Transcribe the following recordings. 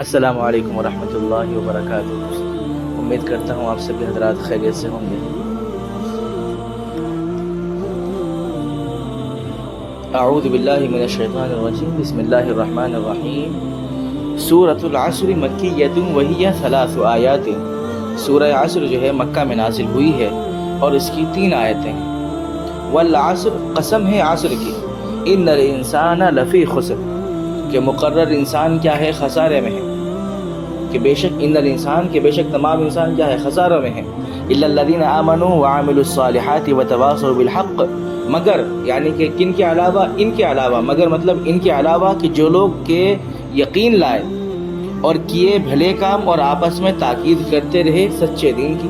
السلام علیکم ورحمۃ اللہ وبرکاتہ۔ امید کرتا ہوں آپ سبھی حضرات خیریت سے ہوں گے۔ اعوذ باللہ من الشیطان الرجیم، بسم اللہ الرحمن الرحیم۔ سورۃ العصر مکیۃ وہی 3 آیات۔ سورہ عصر جو ہے مکہ میں نازل ہوئی ہے اور اس کی 3 آیتیں ہیں۔ والعصر، قسم ہے عصر کی، ان الانسان لفی خسر، کہ مقرر انسان کیا ہے؟ خسارے میں ہے، کہ بے شک ان الانسان، کہ بے شک تمام انسان کیا ہے؟ خساروں میں ہے۔ الا الذین آمنوا وعملوا الصالحات وتواصوا بالحق، مگر یعنی کہ کن کے علاوہ؟ ان کے علاوہ، مگر مطلب ان کے علاوہ کہ جو لوگ کے یقین لائے اور کیے بھلے کام اور آپس میں تاکید کرتے رہے سچے دین کی،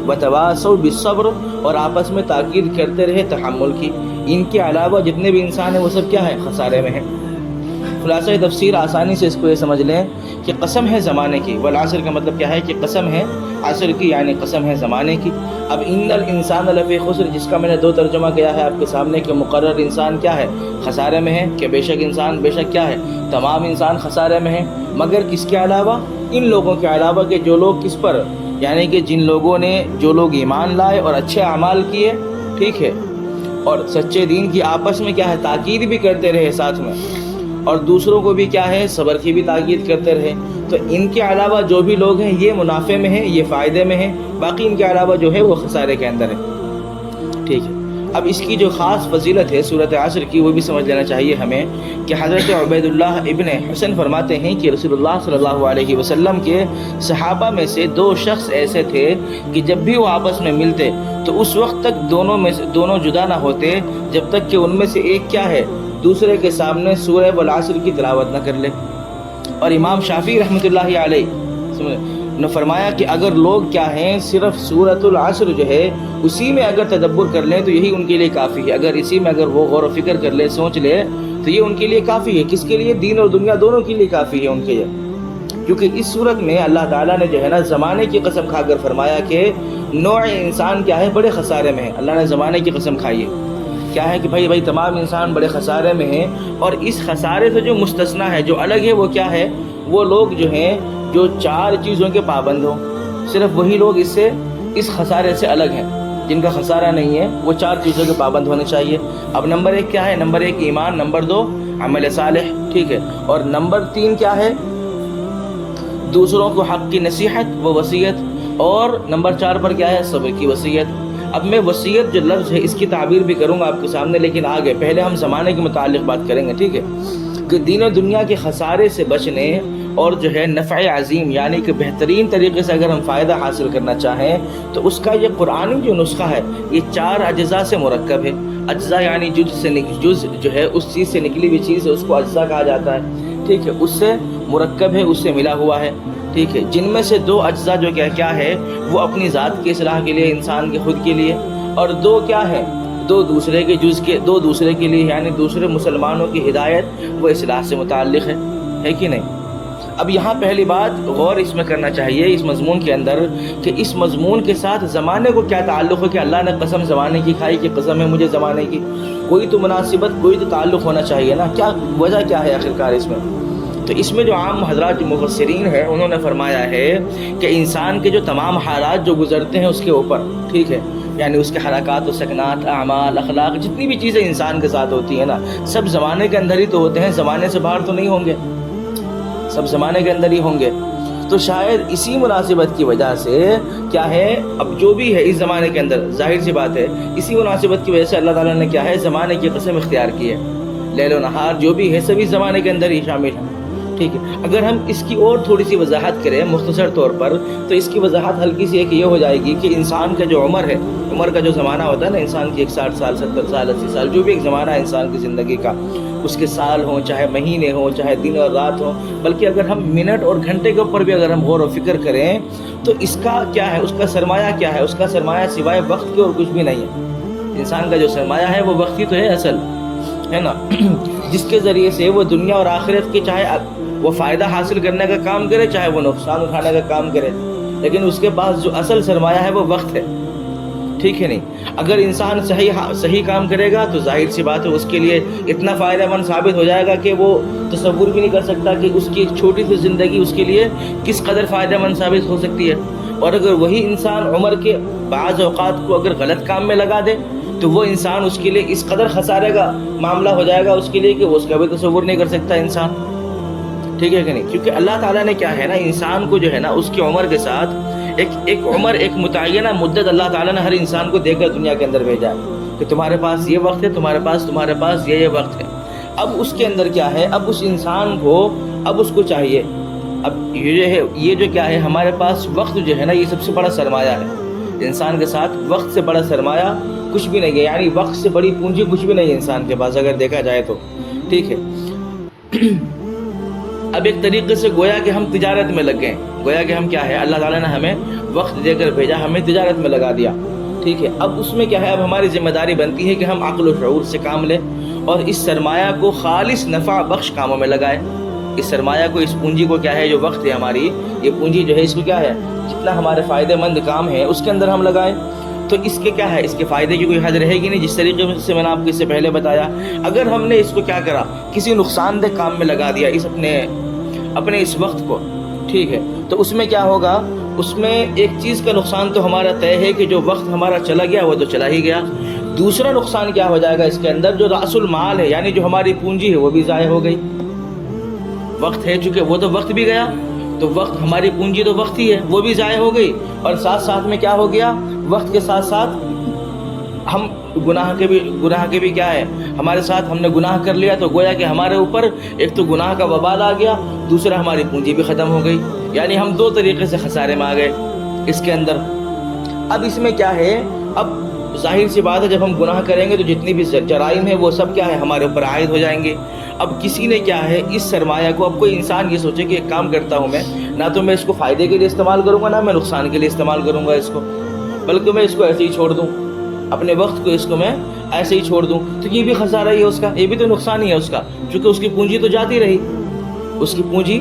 وتواصوا بالصبر، اور آپس میں تاکید کرتے رہے تحمل کی۔ ان کے علاوہ جتنے بھی انسان ہیں وہ سب کیا ہے؟ خسارے میں ہیں۔ خلاصہ تفسیر آسانی سے اس کو یہ سمجھ لیں کہ قسم ہے زمانے کی، والعصر کا مطلب کیا ہے؟ کہ قسم ہے عصر کی، یعنی قسم ہے زمانے کی۔ اب ان الانسان لفی خسر، جس کا میں نے 2 ترجمہ کیا ہے آپ کے سامنے، کہ مقرر انسان کیا ہے؟ خسارے میں ہے، کہ بے شک انسان، بے شک کیا ہے؟ تمام انسان خسارے میں ہیں، مگر کس کے علاوہ؟ ان لوگوں کے علاوہ، کہ جو لوگ کس پر؟ یعنی کہ جن لوگوں نے، جو لوگ ایمان لائے اور اچھے اعمال کیے، ٹھیک ہے، اور سچے دین کی آپس میں کیا ہے؟ تاکید بھی کرتے رہے ساتھ میں، اور دوسروں کو بھی کیا ہے؟ صبر کی بھی تاکید کرتے رہے۔ تو ان کے علاوہ جو بھی لوگ ہیں یہ منافع میں ہیں، یہ فائدے میں ہیں، باقی ان کے علاوہ جو ہے وہ خسارے کے اندر ہے، ٹھیک ہے۔ اب اس کی جو خاص فضیلت ہے سورۃ عصر کی، وہ بھی سمجھ لینا چاہیے ہمیں، کہ حضرت عبید اللہ ابن حسن فرماتے ہیں کہ رسول اللہ صلی اللہ علیہ وسلم کے صحابہ میں سے 2 شخص ایسے تھے کہ جب بھی وہ آپس میں ملتے تو اس وقت تک دونوں جدا نہ ہوتے جب تک کہ ان میں سے ایک کیا ہے؟ دوسرے کے سامنے سورہ والعصر کی تلاوت نہ کر لے۔ اور امام شافعی رحمۃ اللہ علیہ نے فرمایا کہ اگر لوگ کیا ہیں صرف سورۃ العصر جو ہے اسی میں اگر تدبر کر لیں تو یہی ان کے لیے کافی ہے۔ اگر اسی میں اگر وہ غور و فکر کر لے، سوچ لے، تو یہ ان کے لیے کافی ہے۔ کس کے لیے؟ دین اور دنیا دونوں کے لیے کافی ہے ان کے لیے، کیونکہ اس صورت میں اللہ تعالیٰ نے جو ہے نا زمانے کی قسم کھا کر فرمایا کہ نوع انسان کیا ہے؟ بڑے خسارے میں ہے۔ اللہ نے زمانے کی قسم کھائی ہے، کیا ہے کہ بھائی تمام انسان بڑے خسارے میں ہیں، اور اس خسارے سے جو مستثنا ہے، جو الگ ہے، وہ کیا ہے؟ وہ لوگ جو ہیں جو 4 چیزوں کے پابند ہوں، صرف وہی لوگ اس خسارے سے الگ ہیں۔ جن کا خسارہ نہیں ہے وہ 4 چیزوں کے پابند ہونے چاہیے۔ اب نمبر 1 کیا ہے؟ نمبر 1 ایمان، نمبر 2 عمل صالح، ٹھیک ہے، اور نمبر 3 کیا ہے؟ دوسروں کو حق کی نصیحت و وصیت، اور نمبر 4 پر کیا ہے؟ صبر کی وصیت۔ اب میں وصیت جو لفظ ہے اس کی تعبیر بھی کروں گا آپ کے سامنے، لیکن آگے پہلے ہم زمانے کے متعلق بات کریں گے، ٹھیک ہے، کہ دین و دنیا کے خسارے سے بچنے اور جو ہے نفع عظیم، یعنی کہ بہترین طریقے سے اگر ہم فائدہ حاصل کرنا چاہیں تو اس کا یہ قرآنی جو نسخہ ہے یہ 4 اجزاء سے مرکب ہے۔ اجزاء یعنی جز جو ہے اس چیز سے نکلی ہوئی چیز ہے، اس کو اجزاء کہا جاتا ہے، ٹھیک ہے، اس سے مرکب ہے، اس سے ملا ہوا ہے، ٹھیک ہے، جن میں سے 2 اجزاء جو کیا ہے وہ اپنی ذات کی اصلاح کے لیے، انسان کے خود کے لیے، اور 2 کیا ہے؟ 2 دوسرے کے جز کے، 2 دوسرے کے لیے، یعنی دوسرے مسلمانوں کی ہدایت و اصلاح سے متعلق ہے کہ نہیں؟ اب یہاں پہلی بات غور اس میں کرنا چاہیے اس مضمون کے اندر، کہ اس مضمون کے ساتھ زمانے کو کیا تعلق ہے، کہ اللہ نے قسم زمانے کی کھائی کہ قسم ہے مجھے زمانے کی؟ کوئی تو مناسبت، کوئی تو تعلق ہونا چاہیے نا، کیا وجہ کیا ہے آخرکار اس میں؟ تو اس میں جو عام حضرات جو مفسرین ہیں انہوں نے فرمایا ہے کہ انسان کے جو تمام حالات جو گزرتے ہیں اس کے اوپر، ٹھیک ہے، یعنی اس کے حرکات و سکنات، اعمال، اخلاق، جتنی بھی چیزیں انسان کے ساتھ ہوتی ہیں نا، سب زمانے کے اندر ہی تو ہوتے ہیں، زمانے سے باہر تو نہیں ہوں گے، سب زمانے کے اندر ہی ہوں گے۔ تو شاید اسی مناسبت کی وجہ سے کیا ہے، اب جو بھی ہے اس زمانے کے اندر، ظاہر سی بات ہے اسی مناسبت کی وجہ سے اللہ تعالیٰ نے کیا ہے زمانے کی قسم اختیار کی ہے۔ لیل و نہار جو بھی ہے سبھی زمانے کے اندر ہی شامل ہیں، ٹھیک ہے۔ اگر ہم اس کی اور تھوڑی سی وضاحت کریں مختصر طور پر، تو اس کی وضاحت ہلکی سی ایک یہ ہو جائے گی کہ انسان کا جو عمر ہے، عمر کا جو زمانہ ہوتا ہے نا انسان کی، 60 سال، 70 سال، 80 سال، جو بھی ایک زمانہ ہے انسان کی زندگی کا، اس کے سال ہوں، چاہے مہینے ہوں، چاہے دن اور رات ہوں، بلکہ اگر ہم منٹ اور گھنٹے کے اوپر بھی اگر ہم غور و فکر کریں تو اس کا کیا ہے، اس کا سرمایہ کیا ہے؟ اس کا سرمایہ سوائے وقت کے اور کچھ بھی نہیں ہے۔ انسان کا جو سرمایہ ہے وہ وقت ہی تو ہے اصل، ہے نا، جس کے ذریعے سے وہ دنیا اور آخرت کی چاہے وہ فائدہ حاصل کرنے کا کام کرے، چاہے وہ نقصان اٹھانے کا کام کرے، لیکن اس کے پاس جو اصل سرمایہ ہے وہ وقت ہے، ٹھیک ہے نہیں. اگر انسان صحیح کام کرے گا تو ظاہر سی بات ہے اس کے لیے اتنا فائدہ مند ثابت ہو جائے گا کہ وہ تصور بھی نہیں کر سکتا کہ اس کی ایک چھوٹی سی زندگی اس کے لیے کس قدر فائدہ مند ثابت ہو سکتی ہے. اور اگر وہی انسان عمر کے بعض اوقات کو اگر غلط کام میں لگا دے تو وہ انسان اس کے لیے اس قدر خسارے کا معاملہ ہو جائے گا اس کے لیے کہ وہ اس کا بھی تصور نہیں کر سکتا انسان. ٹھیک ہے کہ نہیں؟ کیونکہ اللہ تعالیٰ نے کیا ہے نا انسان کو جو ہے نا اس کی عمر کے ساتھ ایک عمر، ایک متعینہ مدت اللہ تعالیٰ نے ہر انسان کو دے کر دنیا کے اندر بھیجا ہے کہ تمہارے پاس یہ وقت ہے، تمہارے پاس یہ وقت ہے. اب اس کے اندر کیا ہے، اب اس انسان کو اب اس کو چاہیے، اب یہ جو کیا ہے ہمارے پاس وقت جو ہے نا یہ سب سے بڑا سرمایہ ہے. انسان کے ساتھ وقت سے بڑا سرمایہ کچھ بھی نہیں ہے، یعنی وقت سے بڑی پونجی کچھ بھی نہیں ہے انسان کے پاس اگر دیکھا جائے تو. ٹھیک ہے. اب ایک طریقے سے گویا کہ ہم تجارت میں لگ گئے، گویا کہ ہم کیا ہے اللہ تعالیٰ نے ہمیں وقت دے کر بھیجا، ہمیں تجارت میں لگا دیا. ٹھیک ہے. اب اس میں کیا ہے، اب ہماری ذمہ داری بنتی ہے کہ ہم عقل و شعور سے کام لیں اور اس سرمایہ کو خالص نفع بخش کاموں میں لگائیں. اس سرمایہ کو، اس پونجی کو کیا ہے جو وقت ہے ہماری، یہ پونجی جو ہے اس کو کیا ہے جتنا ہمارے فائدہ مند کام ہے اس کے اندر ہم لگائیں تو اس کے کیا ہے، اس کے فائدے کی کوئی حد رہے گی نہیں. جس طریقے سے میں نے آپ کو اس سے پہلے بتایا، اگر ہم نے اس کو کیا کرا، کسی نقصان دہ کام میں لگا دیا اس اپنے اس وقت کو، ٹھیک ہے، تو اس میں کیا ہوگا، اس میں ایک چیز کا نقصان تو ہمارا طے ہے کہ جو وقت ہمارا چلا گیا وہ تو چلا ہی گیا. دوسرا نقصان کیا ہو جائے گا اس کے اندر، جو رأس المال ہے یعنی جو ہماری پونجی ہے وہ بھی ضائع ہو گئی. وقت ہے چونکہ وہ تو وقت بھی گیا، تو وقت ہماری پونجی تو وقت ہی ہے وہ بھی ضائع ہو گئی. اور ساتھ میں کیا ہو گیا، وقت کے ساتھ ہم گناہ کے بھی کیا ہے ہمارے ساتھ، ہم نے گناہ کر لیا تو گویا کہ ہمارے اوپر ایک تو گناہ کا وبال آ گیا، دوسرا ہماری پونجی بھی ختم ہو گئی. یعنی ہم دو طریقے سے خسارے میں آ گئے اس کے اندر. اب اس میں کیا ہے، اب ظاہر سی بات ہے جب ہم گناہ کریں گے تو جتنی بھی جرائم ہیں وہ سب کیا ہے ہمارے اوپر عائد ہو جائیں گے. اب کسی نے کیا ہے اس سرمایہ کو، اب کوئی انسان یہ سوچے کہ ایک کام کرتا ہوں میں، نہ تو میں اس کو فائدے کے لیے استعمال کروں گا، نہ میں نقصان کے لیے استعمال کروں گا اس کو، بلکہ میں اس کو ایسے ہی چھوڑ دوں، اپنے وقت کو اس کو میں ایسے ہی چھوڑ دوں، تو یہ بھی خسارہ ہی ہے اس کا، یہ بھی تو نقصان ہی ہے اس کا، چونکہ اس کی پونجی تو جاتی رہی، اس کی پونجی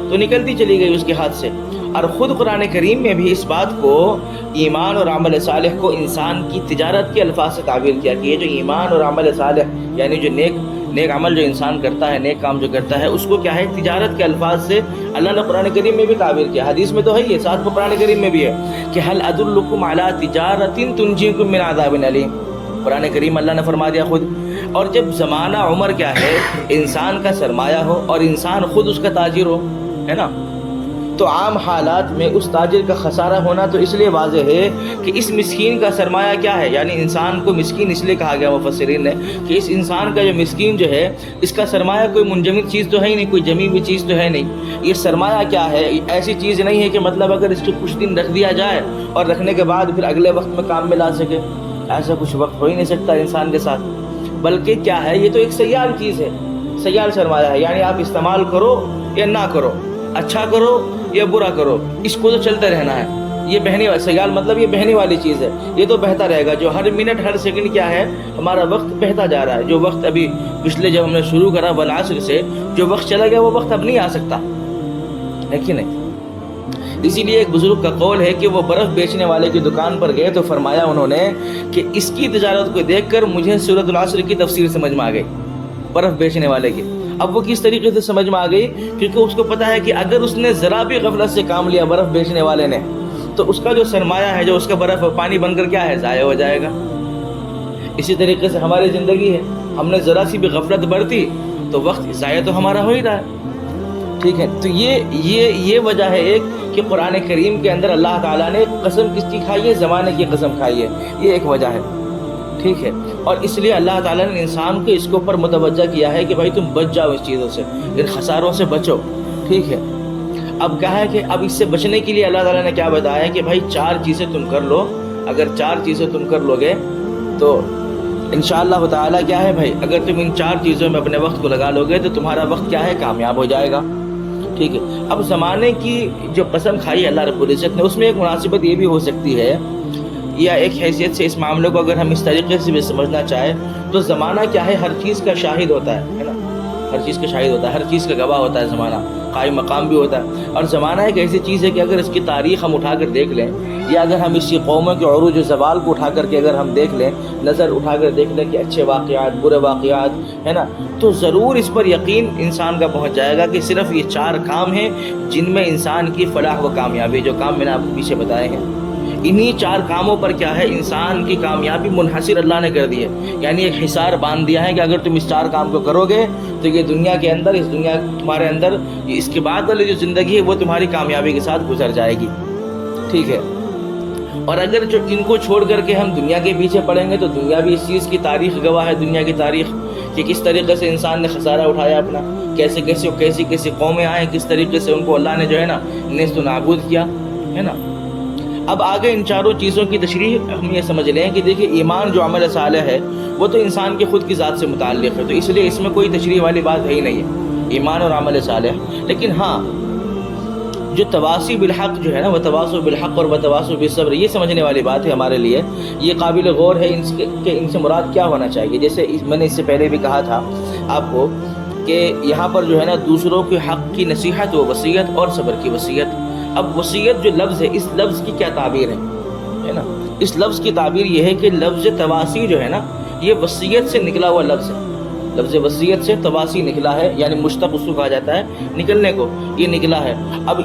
تو نکلتی چلی گئی اس کے ہاتھ سے. اور خود قرآن کریم میں بھی اس بات کو، ایمان اور عمل صالح کو انسان کی تجارت کے الفاظ سے تعبیر کیا کہ یہ جو ایمان اور عمل صالح یعنی جو نیک عمل جو انسان کرتا ہے، نیک کام جو کرتا ہے، اس کو کیا ہے تجارت کے الفاظ سے اللہ نے قرآن کریم میں بھی تعبیر کیا. حدیث میں تو ہے یہ، ساتھ میں قرآن کریم میں بھی ہے کہ هل ادلکم علی تجارۃ تنجیکم من عذاب علیم. قرآن کریم اللہ نے فرما دیا خود. اور جب زمانہ عمر کیا ہے انسان کا سرمایہ ہو اور انسان خود اس کا تاجر ہو، ہے نا، تو عام حالات میں اس تاجر کا خسارہ ہونا تو اس لیے واضح ہے کہ اس مسکین کا سرمایہ کیا ہے، یعنی انسان کو مسکین اس لیے کہا گیا مفسرین نے کہ اس انسان کا جو مسکین جو ہے اس کا سرمایہ کوئی منجمد چیز تو ہے ہی نہیں، کوئی جمی ہوئی چیز تو ہے نہیں. یہ سرمایہ کیا ہے، ایسی چیز نہیں ہے کہ مطلب اگر اس کو کچھ دن رکھ دیا جائے اور رکھنے کے بعد پھر اگلے وقت میں کام میں لا سکے، ایسا کچھ وقت ہو ہی نہیں سکتا انسان کے ساتھ. بلکہ کیا ہے، یہ تو ایک سیال چیز ہے، سیال سرمایہ ہے، یعنی آپ استعمال کرو یا نہ کرو، اچھا کرو یا برا کرو، اس کو تو چلتے رہنا ہے. یہ بہنے والی سیال مطلب یہ بہنے والی چیز ہے، یہ تو بہتا رہے گا. جو ہر منٹ ہر سیکنڈ کیا ہے ہمارا وقت بہتا جا رہا ہے. جو وقت ابھی پچھلے جب ہم نے شروع کرا والعصر سے جو وقت چلا گیا وہ وقت اب نہیں آ سکتا ہے کہ نہیں. اسی لیے ایک بزرگ کا قول ہے کہ وہ برف بیچنے والے کی دکان پر گئے تو فرمایا انہوں نے کہ اس کی تجارت کو دیکھ کر مجھے سورۃ العصر کی تفسیر سمجھ میں آ گئی، برف بیچنے والے کی. اب وہ کس طریقے سے سمجھ میں آ گئی، کیونکہ اس کو پتہ ہے کہ اگر اس نے ذرا بھی غفلت سے کام لیا برف بیچنے والے نے تو اس کا جو سرمایہ ہے، جو اس کا برف پانی بن کر کیا ہے ضائع ہو جائے گا. اسی طریقے سے ہماری زندگی ہے، ہم نے ذرا سی بھی غفلت برتی تو وقت ضائع تو ہمارا ہو ہی رہا ہے. ٹھیک ہے. تو یہ وجہ ہے ایک کہ قرآن کریم کے اندر اللہ تعالیٰ نے قسم کس کی کھائی ہے، زمانے کی قسم کھائی ہے، یہ ایک وجہ ہے. ٹھیک ہے. اور اس لیے اللہ تعالیٰ نے انسان کو اس کے اوپر متوجہ کیا ہے کہ بھائی تم بچ جاؤ اس چیزوں سے، ان خساروں سے بچو. ٹھیک ہے. اب کہا ہے کہ اب اس سے بچنے کے لیے اللہ تعالیٰ نے کیا بتایا کہ بھائی 4 چیزیں تم کر لو. اگر 4 چیزیں تم کر لو گے تو انشاءاللہ تعالیٰ کیا ہے بھائی، اگر تم ان 4 چیزوں میں اپنے وقت کو لگا لو گے تو تمہارا وقت کیا ہے کامیاب ہو جائے گا. ٹھیک ہے. اب زمانے کی جو قسم کھائی ہے اللہ رب العزت نے، اس میں ایک مناسبت یہ بھی ہو سکتی ہے یا ایک حیثیت سے اس معاملے کو اگر ہم اس طریقے سے بھی سمجھنا چاہیں تو زمانہ کیا ہے ہر چیز کا شاہد ہوتا ہے نا، ہر چیز کا شاہد ہوتا ہے، ہر چیز کا گواہ ہوتا ہے زمانہ. قائم مقام بھی ہوتا ہے. اور زمانہ ایک ایسی چیز ہے کہ اگر اس کی تاریخ ہم اٹھا کر دیکھ لیں، یا اگر ہم اسی قوموں کے عروج و زوال کو اٹھا کر کے اگر ہم دیکھ لیں، نظر اٹھا کر دیکھ لیں کہ اچھے واقعات، برے واقعات ہے نا، تو ضرور اس پر یقین انسان کا پہنچ جائے گا کہ صرف یہ 4 کام ہیں جن میں انسان کی فلاح و کامیابی، جو کام میں نے آپ کو پیچھے بتائے ہیں، انہی 4 کاموں پر کیا ہے انسان کی کامیابی منحصر اللہ نے کر دی ہے. یعنی ایک حصار باندھ دیا ہے کہ اگر تم اس 4 کام کو کرو گے تو یہ دنیا کے اندر، اس دنیا تمہارے اندر، اس کے بعد والی جو زندگی ہے وہ تمہاری کامیابی کے ساتھ گزر جائے گی. ٹھیک ہے. اور اگر جو ان کو چھوڑ کر کے ہم دنیا کے پیچھے پڑیں گے تو دنیا بھی اس چیز کی تاریخ گواہ ہے، دنیا کی تاریخ، کہ کس طریقے سے انسان نے خسارہ اٹھایا اپنا، کیسی قومیں آئیں، کس طریقے سے ان کو اللہ نے جو ہے نا نیست و نابود کیا ہے نا. اب آگے ان 4 چیزوں کی تشریح ہم یہ سمجھ لیں کہ دیکھیں ایمان جو عمل صالح ہے وہ تو انسان کے خود کی ذات سے متعلق ہے، تو اس لیے اس میں کوئی تشریح والی بات ہے ہی نہیں ہے، ایمان اور عمل صالح. لیکن ہاں جو تواصی بالحق جو ہے نا، وہ تواصو بالحق اور وہ تواصو بالصبر، یہ سمجھنے والی بات ہے ہمارے لیے، یہ قابل غور ہے کہ ان سے مراد کیا ہونا چاہیے. جیسے میں نے اس سے پہلے بھی کہا تھا آپ کو کہ یہاں پر جو ہے نا دوسروں کے حق کی نصیحت و وصیت اور صبر کی وصیت. اب وصیت جو لفظ ہے، اس لفظ کی کیا تعبیر ہے نا، اس لفظ کی تعبیر یہ ہے کہ لفظ تواصی جو ہے نا یہ وصیت سے نکلا ہوا لفظ ہے. لفظ وصیت سے تواصی نکلا ہے، یعنی مشتق اس کو کہا جاتا ہے نکلنے کو، یہ نکلا ہے. اب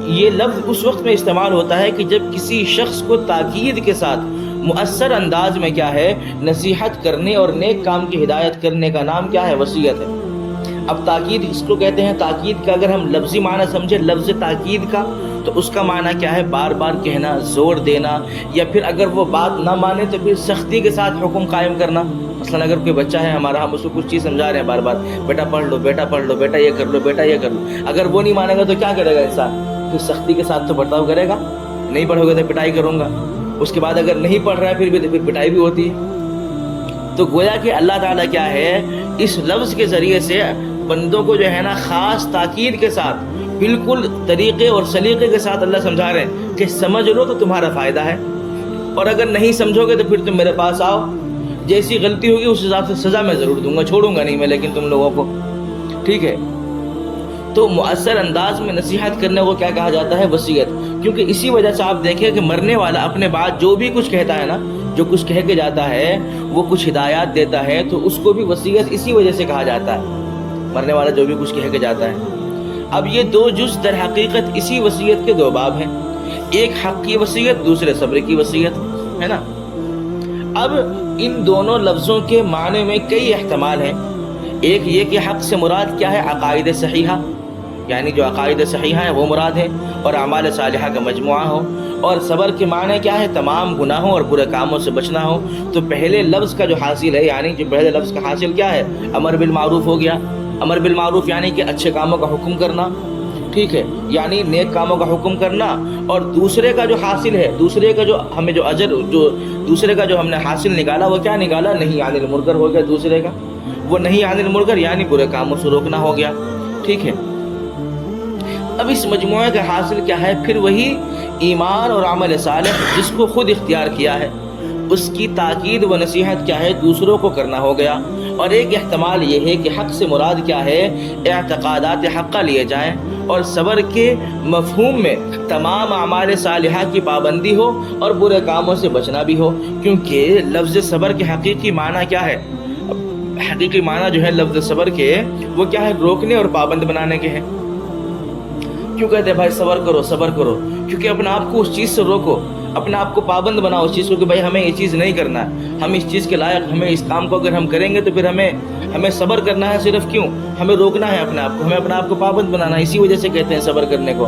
یہ لفظ اس وقت میں استعمال ہوتا ہے کہ جب کسی شخص کو تاکید کے ساتھ مؤثر انداز میں کیا ہے نصیحت کرنے اور نیک کام کی ہدایت کرنے کا نام کیا ہے، وصیت ہے. اب تاکید اس کو کہتے ہیں. تاکید کا اگر ہم لفظی معنی سمجھے لفظ تاکید کا، تو اس کا معنی کیا ہے، بار بار کہنا، زور دینا، یا پھر اگر وہ بات نہ مانے تو پھر سختی کے ساتھ حکم قائم کرنا. مثلا اگر کوئی بچہ ہے ہمارا، ہم اس کو کچھ چیز سمجھا رہے ہیں بار بار، بیٹا پڑھ لو، بیٹا پڑھ لو، بیٹا یہ کر لو، بیٹا یہ کر لو، اگر وہ نہیں مانے گا تو کیا کرے گا انسان، پھر سختی کے ساتھ تو برتاؤ کرے گا. نہیں پڑھو گے تو پٹائی کروں گا. اس کے بعد اگر نہیں پڑھ رہا ہے پھر پٹائی بھی ہوتی ہے. تو گویا کہ اللہ تعالیٰ کیا ہے اس لفظ کے ذریعے سے بندوں کو جو ہے نا خاص تاکید کے ساتھ بالکل طریقے اور سلیقے کے ساتھ اللہ سمجھا رہے ہیں کہ سمجھ لو تو تمہارا فائدہ ہے، اور اگر نہیں سمجھو گے تو پھر تم میرے پاس آؤ، جیسی غلطی ہوگی اس حساب سے سزا میں ضرور دوں گا، چھوڑوں گا نہیں میں لیکن تم لوگوں کو. ٹھیک ہے. تو مؤثر انداز میں نصیحت کرنے کو کیا کہا جاتا ہے، وصیت. کیونکہ اسی وجہ سے آپ دیکھیں کہ مرنے والا اپنے بعد جو بھی کچھ کہتا ہے نا، جو کچھ کہہ کے جاتا ہے، وہ کچھ ہدایات دیتا ہے، تو اس کو بھی وصیت اسی وجہ سے کہا جاتا ہے. مرنے والا جو بھی کچھ کہہ کے جاتا ہے. اب یہ 2 جز در حقیقت اسی وصیت کے 2 باب ہیں، ایک حق کی وصیت، دوسرے صبر کی وصیت ہے نا. اب ان دونوں لفظوں کے معنی میں کئی احتمال ہیں. ایک یہ کہ حق سے مراد کیا ہے، عقائد صحیحہ، یعنی جو عقائد صحیحہ ہیں وہ مراد ہے، اور اعمال صالحہ کا مجموعہ ہو. اور صبر کے معنی کیا ہے، تمام گناہوں اور برے کاموں سے بچنا ہو. تو پہلے لفظ کا جو حاصل ہے، یعنی جو پہلے لفظ کا حاصل کیا ہے، امر بالمعروف ہو گیا. امر بالمعروف یعنی کہ اچھے کاموں کا حکم کرنا. ٹھیک ہے، یعنی نیک کاموں کا حکم کرنا. اور دوسرے کا جو حاصل ہے، دوسرے کا جو ہمیں جو اجر، جو دوسرے کا جو ہم نے حاصل نکالا، وہ کیا نکالا، نہیں عن المنکر ہو گیا. دوسرے کا وہ نہیں عن المنکر یعنی برے کاموں سے روکنا ہو گیا. ٹھیک ہے. اب اس مجموعے کا حاصل کیا ہے، پھر وہی ایمان اور عمل صالح جس کو خود اختیار کیا ہے، اس کی تاکید و نصیحت کیا ہے، دوسروں کو کرنا ہو گیا. اور ایک احتمال یہ ہے کہ حق سے مراد کیا ہے، اعتقادات حقہ لیے جائیں، اور صبر کے مفہوم میں تمام اعمال صالحہ کی پابندی ہو اور برے کاموں سے بچنا بھی ہو. کیونکہ لفظ صبر کے حقیقی معنی کیا ہے، حقیقی معنی جو ہے لفظ صبر کے وہ کیا ہے، روکنے اور پابند بنانے کے ہیں. کیوں کہتے ہیں بھائی صبر کرو صبر کرو، کیونکہ اپنے آپ کو اس چیز سے روکو، اپنے آپ کو پابند بناؤ اس چیز کو کہ بھائی ہمیں یہ چیز نہیں کرنا ہے، ہم اس چیز کے لائق، ہمیں اس کام کو اگر ہم کریں گے تو پھر ہمیں صبر کرنا ہے. صرف کیوں، ہمیں روکنا ہے اپنے آپ کو، ہمیں اپنے آپ کو پابند بنانا ہے. اسی وجہ سے کہتے ہیں صبر کرنے کو.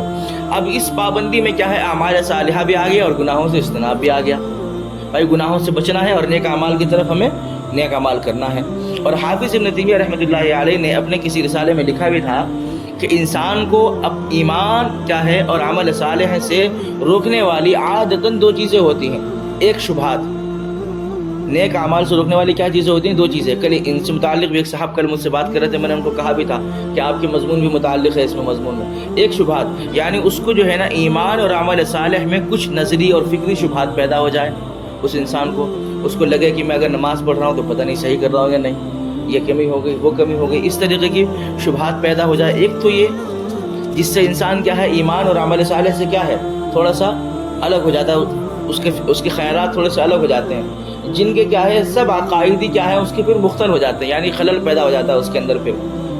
اب اس پابندی میں کیا ہے، اعمال صالحہ بھی آ گیا اور گناہوں سے اجتناب بھی آ گیا. بھائی گناہوں سے بچنا ہے اور نیک اعمال کی طرف ہمیں نیک اعمال کرنا ہے. اور حافظ ابن تیمیہ رحمۃ اللہ علیہ نے اپنے کسی رسالے میں لکھا بھی تھا کہ انسان کو اب ایمان کیا ہے اور عمل صالح سے روکنے والی عادتاً 2 چیزیں ہوتی ہیں. ایک شبہات، نیک اعمال سے روکنے والی کیا چیزیں ہوتی ہیں، 2 چیزیں. کل ان سے متعلق بھی ایک صاحب کل مجھ سے بات کر رہے تھے، میں نے ان کو کہا بھی تھا کہ آپ کے مضمون بھی متعلق ہے اس میں مضمون میں. ایک شبہات، یعنی اس کو جو ہے نا ایمان اور عمل صالح میں کچھ نظری اور فکری شبہات پیدا ہو جائے. اس انسان کو اس کو لگے کہ میں اگر نماز پڑھ رہا ہوں تو پتہ نہیں صحیح کر رہا ہوں یا نہیں، یہ کمی ہو گئی وہ کمی ہو گئی، اس طریقے کی شبہات پیدا ہو جائے. ایک تو یہ. جس سے انسان کیا ہے ایمان اور عمل صالح سے کیا ہے تھوڑا سا الگ ہو جاتا ہے، اس کے خیالات تھوڑے سے الگ ہو جاتے ہیں، جن کے کیا ہے سب عقائدی کیا ہے اس کے پھر مختل ہو جاتے ہیں، یعنی خلل پیدا ہو جاتا ہے اس کے اندر، پھر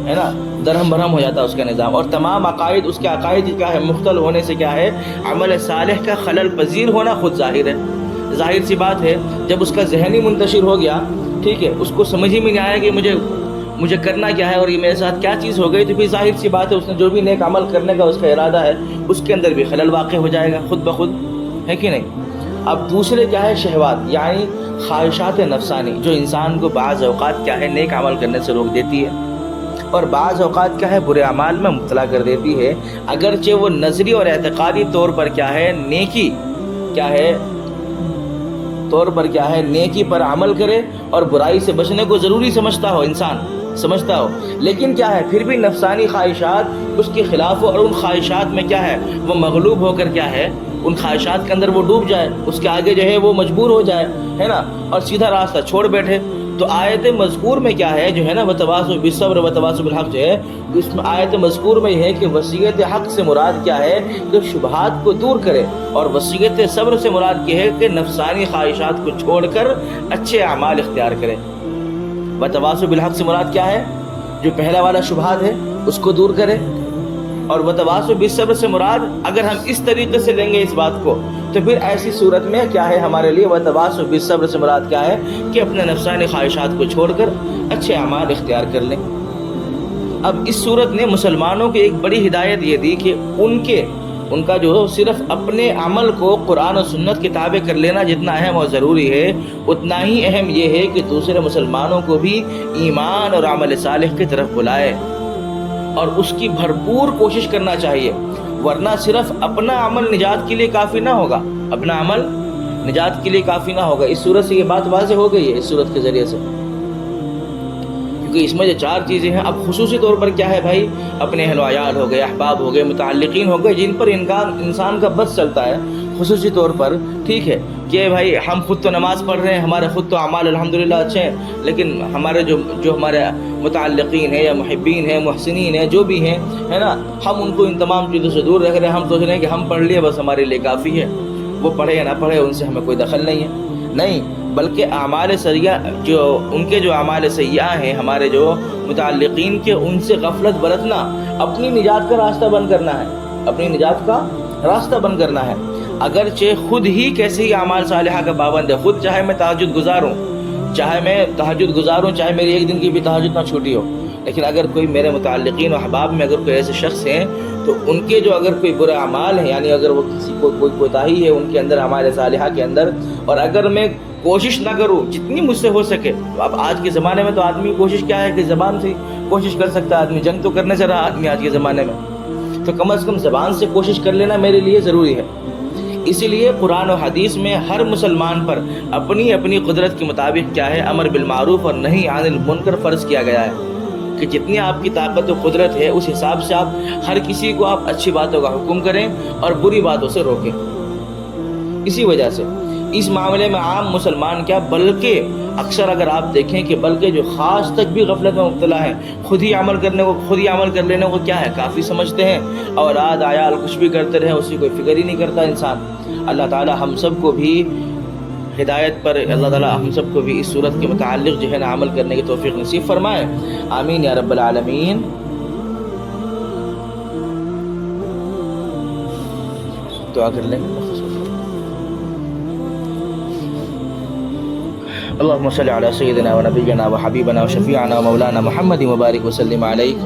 ہے نا درہم برہم ہو جاتا ہے اس کا نظام، اور تمام عقائد اس کے عقائد کیا ہے مختل ہونے سے کیا ہے عمل صالح کا خلل پذیر ہونا خود ظاہر ہے۔ ظاہر سی بات ہے جب اس کا ذہنی منتشر ہو گیا، ٹھیک ہے، اس کو سمجھ ہی میں نہیں آیا کہ مجھے کرنا کیا ہے اور یہ میرے ساتھ کیا چیز ہو گئی، تو پھر ظاہر سی بات ہے اس نے جو بھی نیک عمل کرنے کا اس کا ارادہ ہے اس کے اندر بھی خلل واقع ہو جائے گا خود بخود، ہے کہ نہیں۔ اب دوسرے کیا ہے شہوات، یعنی خواہشات نفسانی، جو انسان کو بعض اوقات کیا ہے نیک عمل کرنے سے روک دیتی ہے اور بعض اوقات کیا ہے برے اعمال میں مبتلا کر دیتی ہے، اگرچہ وہ نظری اور اعتقادی طور پر کیا ہے نیکی کیا ہے طور پر کیا ہے نیکی پر عمل کرے اور برائی سے بچنے کو ضروری سمجھتا ہو، انسان سمجھتا ہو، لیکن کیا ہے پھر بھی نفسانی خواہشات اس کے خلاف ہو اور ان خواہشات میں کیا ہے وہ مغلوب ہو کر کیا ہے ان خواہشات کے اندر وہ ڈوب جائے، اس کے آگے جو ہے وہ مجبور ہو جائے، ہے نا، اور سیدھا راستہ چھوڑ بیٹھے۔ تو آیت مذکور میں کیا ہے جو ہے نا وتواصوا بالصبر وتواصوا بالحق جو ہے، اس میں آیت مذکور میں یہ ہے کہ وصیت حق سے مراد کیا ہے کہ شبہات کو دور کرے، اور وصیت صبر سے مراد یہ ہے کہ نفسانی خواہشات کو چھوڑ کر اچھے اعمال اختیار کرے۔ وتواصوا بالحق سے مراد کیا ہے، جو پہلا والا شبہات ہے اس کو دور کرے، اور وتواصوا بالصبر سے مراد اگر ہم اس طریقے سے لیں گے اس بات کو تو پھر ایسی صورت میں کیا ہے ہمارے لیے وتواصوا بالصبر سے مراد کیا ہے کہ اپنے نفسانی خواہشات کو چھوڑ کر اچھے اعمال اختیار کر لیں۔ اب اس صورت نے مسلمانوں کی ایک بڑی ہدایت یہ دی کہ ان کا جو صرف اپنے عمل کو قرآن و سنت کے تابع کر لینا جتنا اہم اور ضروری ہے، اتنا ہی اہم یہ ہے کہ دوسرے مسلمانوں کو بھی ایمان اور عمل صالح کی طرف بلائے اور اس کی بھرپور کوشش کرنا چاہیے، ورنہ صرف اپنا عمل نجات کے لیے کافی نہ ہوگا، اپنا عمل نجات کے لیے کافی نہ ہوگا۔ اس صورت سے یہ بات واضح ہو گئی ہے، اس صورت کے ذریعے سے، کیونکہ اس میں جو چار چیزیں ہیں، اب خصوصی طور پر کیا ہے بھائی اپنے اہل و عیال ہو گئے، احباب ہو گئے، متعلقین ہو گئے، جن پر انسان کا بس چلتا ہے خصوصی طور پر، ٹھیک ہے، کہ بھائی ہم خود تو نماز پڑھ رہے ہیں، ہمارے خود تو اعمال الحمدللہ اچھے ہیں، لیکن ہمارے جو ہمارے متعلقین ہیں یا محبین ہیں محسنین ہیں جو بھی ہیں، ہے نا، ہم ان کو ان تمام چیزوں سے دور رکھ رہے ہیں، ہم سوچ رہے ہیں کہ ہم پڑھ لیے بس ہمارے لیے کافی ہے، وہ پڑھے یا نہ پڑھے ان سے ہمیں کوئی دخل نہیں ہے، نہیں، بلکہ اعمال سیئہ ان کے جو اعمال سیئہ ہیں ہمارے جو متعلقین کے، ان سے غفلت برتنا اپنی نجات کا راستہ بند کرنا ہے، اپنی نجات کا راستہ بند کرنا ہے۔ اگرچہ خود ہی کیسے ہی اعمال صالحہ کا پابند ہے، خود چاہے میں تہجد گزاروں، چاہے میری ایک دن کی بھی تہجد نہ چھوٹی ہو، لیکن اگر کوئی میرے متعلقین و احباب میں اگر کوئی ایسے شخص ہیں تو ان کے جو اگر کوئی برے اعمال ہیں، یعنی اگر وہ کسی کو کوئی کوتاہی ہے ان کے اندر اعمال صالحہ کے اندر، اور اگر میں کوشش نہ کروں جتنی مجھ سے ہو سکے، تو اب آج کے زمانے میں تو آدمی کوشش کیا ہے کہ زبان سے کوشش کر سکتا ہے، آدمی جنگ تو کرنے سے رہا آدمی آج کے زمانے میں، تو کم از کم زبان سے کوشش کر لینا میرے لیے ضروری ہے۔ اسی لیے قرآن و حدیث میں ہر مسلمان پر اپنی اپنی قدرت کے مطابق کیا ہے امر بالمعروف اور نہی عن المنکر فرض کیا گیا ہے، کہ جتنی آپ کی طاقت و قدرت ہے اس حساب سے آپ ہر کسی کو آپ اچھی باتوں کا حکم کریں اور بری باتوں سے روکیں۔ اسی وجہ سے اس معاملے میں عام مسلمان کیا بلکہ اکثر اگر آپ دیکھیں کہ بلکہ جو خاص تک بھی غفلت میں مبتلا ہے، خود ہی عمل کر لینے کو کیا ہے کافی سمجھتے ہیں، اولاد عیال کچھ بھی کرتے رہے اسی کوئی فکر ہی نہیں کرتا انسان۔ اللہ تعالی ہم سب کو بھی ہدایت پر، اللہ تعالی ہم سب کو بھی اس صورت کے متعلق جو ہے نا عمل کرنے کی توفیق نصیب فرمائے، آمین یا رب العالمین۔ دعا کر لیں۔ اللهم صل على سيدنا ونبينا وحبيبنا وشفيعنا ومولانا محمد وبارك وسلم عليك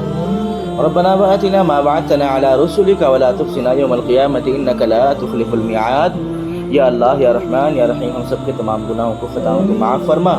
ربنا وآتنا ما وعدتنا على رسلك ولا تخزنا يوم القيامة إنك لا تخلف الميعاد۔ یا اللہ یا رحمان یا رحیم ہم سب کے تمام گناہوں کو خطاؤں کو معاف فرما،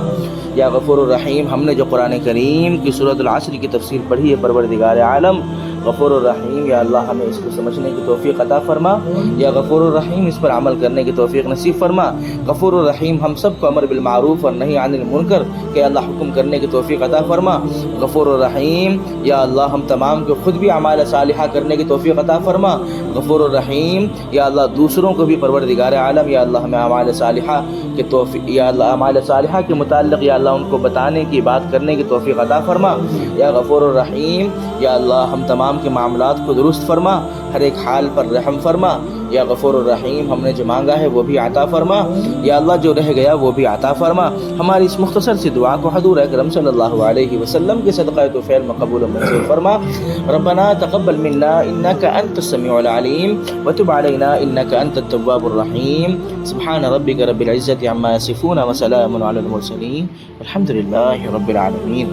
یا غفور الرحیم ہم نے جو قرآن کریم کی سورۃ العصر کی تفسیر پڑھی ہے پروردگار عالم غفور الرحیم یا اللہ ہمیں اس کو سمجھنے کی توفیق عطا فرما، یا غفور الرحیم اس پر عمل کرنے کی توفیق نصیب فرما، غفور الرحیم ہم سب کو امر بالمعروف اور نہی عن المنکر کہ اللہ حکم کرنے کی توفیق عطا فرما، غفور الرحیم یا اللہ ہم تمام کو خود بھی اعمال صالحہ کرنے کی توفیق عطا فرما، غفور الرحیم یا اللہ دوسروں کو بھی پروردگار عالم یا اللہ ہمیں اعمال صالحہ کے توفیق، یا اللہ اعمال صالحہ کے متعلق یا اللہ ان کو بتانے کی بات کرنے کی توفیق عطا فرما، یا غفور الرحیم یا اللہ ہم تمام تمام کے معاملات کو درست فرما، ہر ایک حال پر رحم فرما۔ یا غفور الرحیم، ہم نے جو مانگا ہے وہ بھی عطا فرما، یا اللہ جو رہ گیا وہ بھی عطا فرما۔ ہماری اس مختصر سی دعا کو حضور اکرم صلی اللہ علیہ وسلم کے صدقہ تو فعل مقبول و منظور فرما۔ ربنا تقبل منا انك انت السميع العليم وتب علينا انك انت التواب الرحيم۔ سبحان ربك رب العزة عما يصفون وسلام على المرسلين والحمد لله رب العالمين۔